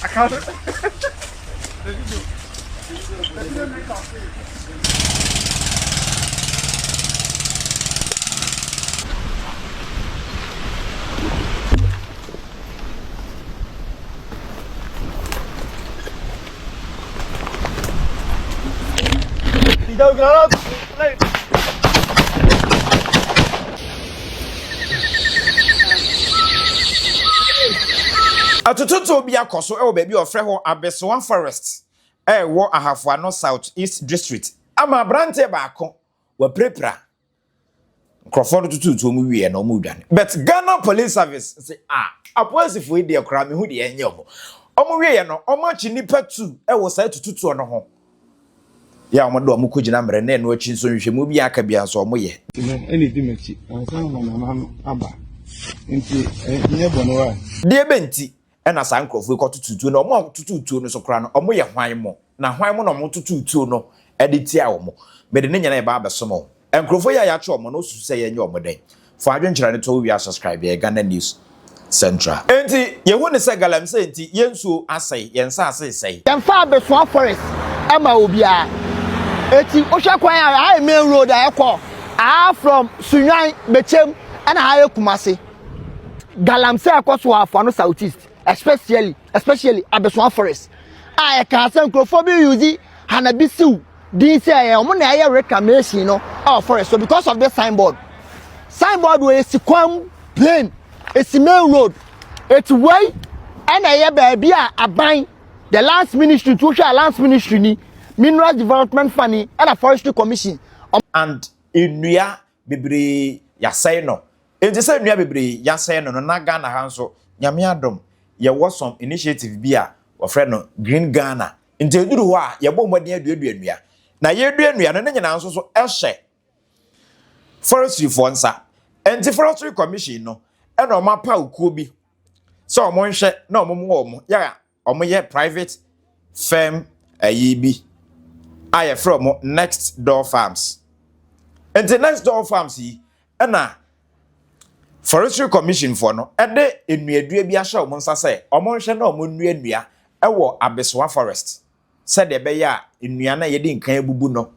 I can't. Atututu bi akoso e wo baby ofre ho Abesewa Forest wo Ahafua South East District ama brante baako wa prepra Crawford tututu mu wie na omu dwane but Ghana Police Service say aposifo e de akra me hu de enye omu wie no omu achi nipa 2 wo sai tututu no ho ya omo do omu kogina mre na eno achi nso nhwe mu bi aka bia so omu ye eni di mechi ansa na mama aba nti nye bono wa de benti ena san krofo ko tututu no omo tututu no so kra no omo ye hwan mo na hwan mo no omo tututu no editia omo me de ne nyana e ba abesomo enkrofo ya che omo no susu se ye nye omo den fo adwenkyera ne to wi subscribe ye Ghana News Central enti ye hu ne se galam se enti yensuo asai yensa asai sei yemfa Abesewa Forest ama obia eti ohwakwan a main road a ekọ from Sunyan Bechem and high Kumasi galamse akoso afano southeast especially Abesewa Forest I can say microphobia use hanabisiu this omo na aye reclamation no our forest so because of this signboard wey sikwam plain it's main road it's way and aye baby aban the last ministry to share last ministry ni Mineral Development Fund and a Forestry Commission and inua bebre yasai no enti say nua bebre yasai no na Ghana ha nso nyame adom ye was some initiative bi a wo frɛ no Green Ghana enti eduru ho a ye bɔ mmɔden aduadua nua na ye duanua no nyina nso so ɛhye Forestry for nsa enti Forestry Commission no ɛna o mapa okuo bi so o mo nhwɛ na o mo ya o mo ye private firm ayi bi aye from Next Door Farms. And the Next Door Farms yi na Forestry Commission for no ede enuadua bi ahye omo nsa say omo nhwe na omo nua ewo Abesewa Forest said de be ya enua na yede nkan abubu no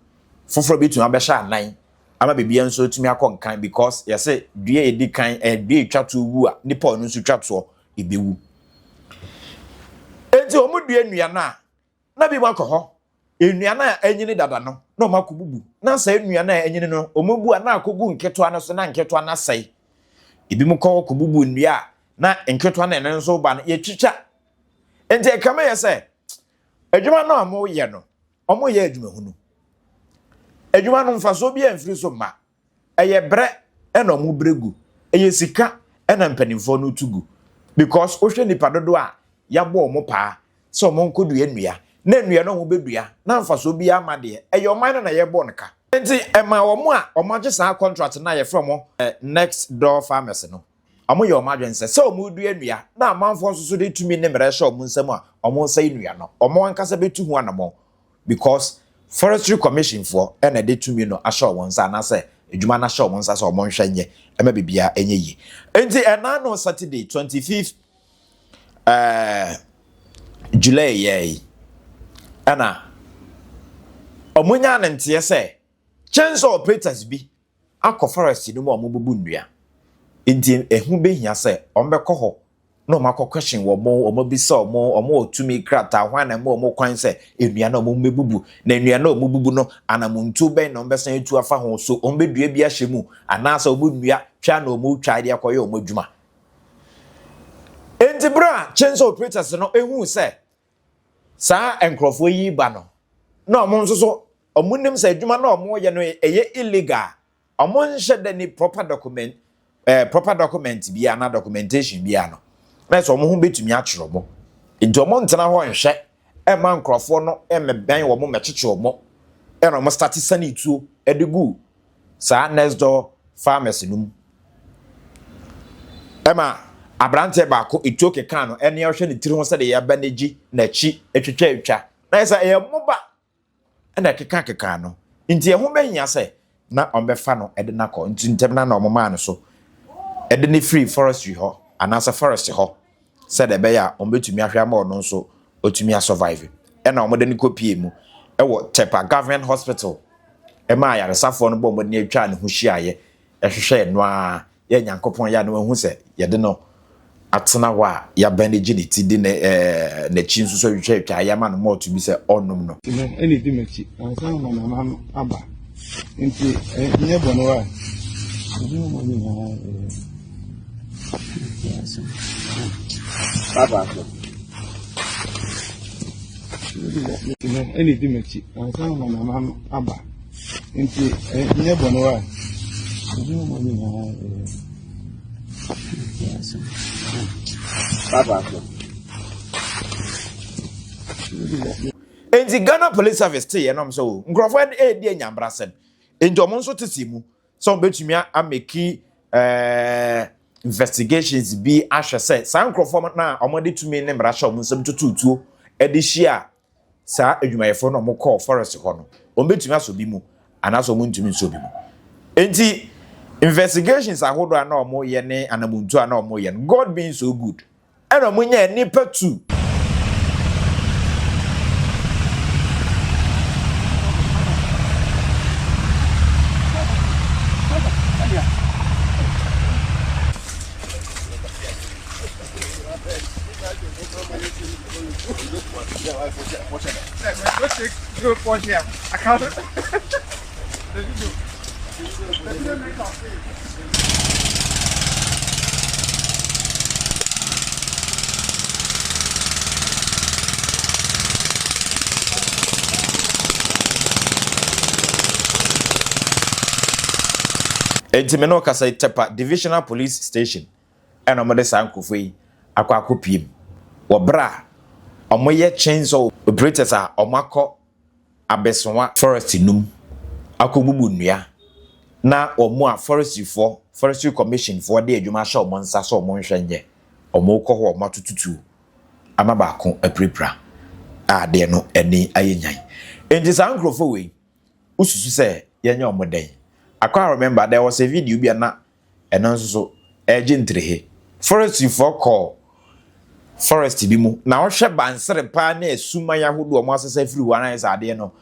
foforo betu abehye anan ama bebia nso tumi akonkan because you say dua edi kan dua twato wu a nipa onu nso twato ebewu enti omo dua enua na bi makoho enua na anyini dada no na makobubu na sa enua na anyini no omobu na akogu nketo ana so na nketo ana sai ebi mu ko kobubu enua na nketo na enen so ba na ye twitwa enti e kama ye say adwuma na omo ye no omo ye adwuma hunu adwuma no mfa so bi amfiri so ma eye bre e na omo bregu eye sika e na mpanimfo no tugu because ohwe nipa dodo a yabo omo pa so omo nkodu enua na enua no ho bedua na mfa so bi amade eye oman na ye bo nka enti ema omo a omo agye saa contract na ye from Next Door Farmers no omo ye omo adwense se omo du enua na amanfo nso so de tumi ne mere hye omo nsam a omo nsa enua no omo ankasa betu ho anamo because Forestry Commission for na de tumi no ahye omo nsa na se edwuma na hye omo nsa se omo nhwe nye ema bibia enye yi enti ena no Saturday 25th July ye ana omunya na ntie se chance operators bi akọ forest no mu omububu ndua enti ehu behia se ombekọ ho no makọ question wo mo omobisa omo otumi krata hwan na mo kwan se enua na omomebubu na enua na omobubu no anamuntu ben na ombesan etu afa ho so ombedua bi ahye mu anasa omodua twa na omotwa de akoye omodwuma enti bra chance operators no ehu se sa enkrofo yi ba no na omo nso so omunim sa adwuma na omo ye no eye illegal omo nhye de ni proper document bia na documentation bia no na so omo hu betumi akyero mo enti omo ntena ho nhye e ma nkrofo no e meban wo mo mekyekye omo e no mo start sani tuo e de gu sa Next Door Farmers num e ma abrante baako etuo keka no ene ohwe ne tiri ho se de ya ba neji na chi etwetwa na esa e moba ena keka no nti e ho behia se na ombefa no e de nakọ nti ntem na omoma no so ɛde ne free forestry ho anasa forest ho said the bear on betumi ahwe ma no so otumi survive ɛna ɔmode ne kopie mu ɛwɔ Tepa government hospital ɛma yaresafo no bɔ ne atwa ne ho hyiaye ɛhwehwɛ no a yɛ nyankopɔn ya no hu sɛ yɛde no atena wa ya bandage ne ti de na chi nso so hwehwɛ atwa ya ma no mo to bi sɛ ɔnom no ɛne di machi ansa na mama no aba nti nye bɔ no wa obi mo ni na Papa. Any dimity, and some of my mamma Abba. Into a never know. Papa. And the Ghana Police Service, say, and I'm so Crawford, dear Yambrasen. In Jomonso to see mu, some between me and make investigations be Asha said, San Crawford now, I'm ready to me name Rasha Musum to two, Edishia, Sir, you may phone or more call Forest Honor. On between us will be more, and also moon to me so be more. And investigations are hold on no more yene and a moon to no more yen. God being so good. And a moon yen nipper too. Entimeno kasa Tepa Divisional Police Station. And amade sankofo yi akwa akopiem. Wo bra omoye chainsaw operators a omakọ Abesewa Forest num akobubu nnua na omo a Forestry Commission for de adwuma sha omo nsa so omo nhwenye omo kọ ho omo tututu amaba ko aprepra a de no ani ayenyan enti sankrofo we ususu se yenye omo den. I can't remember there was a video bi na eno so agentrehe Forestry for call forest bi mu na wo hwe bansere pa na esuma ya hodo omo asesa free wan is ade no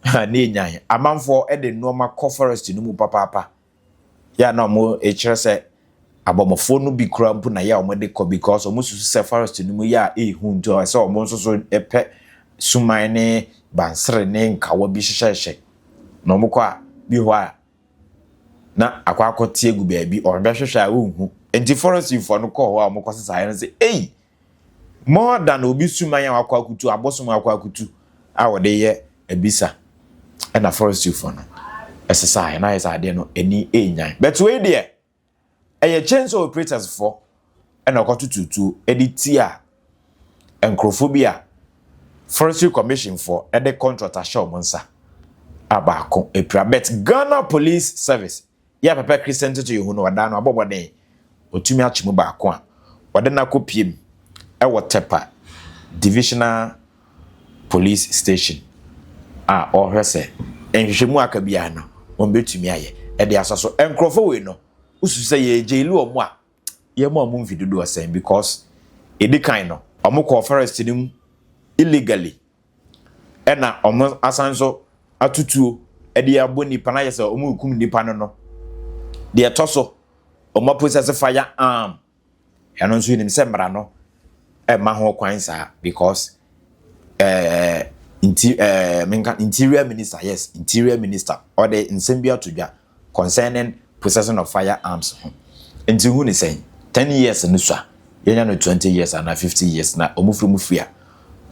na enyan amanfo e de no ma call forest no mu papa ya na omo e kire se abomofo no bi kura mpu na ya omo de ko because omo susu se forest no mu ya hu nto se omo nso so epe suman ne bansere ne nkawo bi hyehyehye na omo kwa bi ho a na akwa akotie gu baabi or be hwehwe a wo hu enti forest for no call ho a omo kwasesa ya say eh more than obi suman ya akwa akutu abosom akwa akutu a wo de ye ebisa and a forest for no exercise na is ade no eni enyan but we there e chainsaw operators for and okotututu editia enkrofobia Forestry Commission for e de contract asha omonsa abako epra bet Ghana Police Service ya papa Christian to you no wada no abobode otumi achimu baako a wada na kopiem e wo Tepa Divisional Police Station a ohwese enhwehwemu aka bia no on betumi aye e de asaso enkrofo we no usu se ye jailu omo a ye mo omo mfidudu osen because edi kan no omo call forest nim illegally ena omo asanso atutuo e de abo nipa na yesa omo hukum nipa no de etoso omo process fire arm ya no nso nim se mra no e ma ho kwan sa because interior minister, yes, interior minister or the insembia to ja concerning possession of firearms. Until who is saying 10 years in Nusra, yenya no 20 years and 50 years na omufru mufia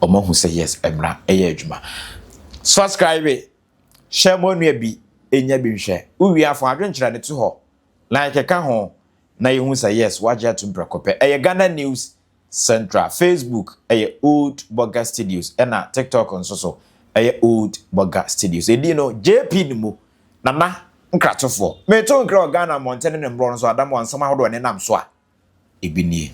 omo who say yes emra ejuma. Subscribe, share mo nua bi enya bi nhwe. Uwi afọ adwenkyera ne to ho. Like ka ho na ye hu say yes waje atum prekope. Ghana News Central, Facebook, Old Burger Studios, and TikTok on so Old Burger Studios. You know, JP Nimu, Nana, Nkratofo. Me to Ghana Mountain and Bronze, Adam, and somehow do an enam swa. Ibini.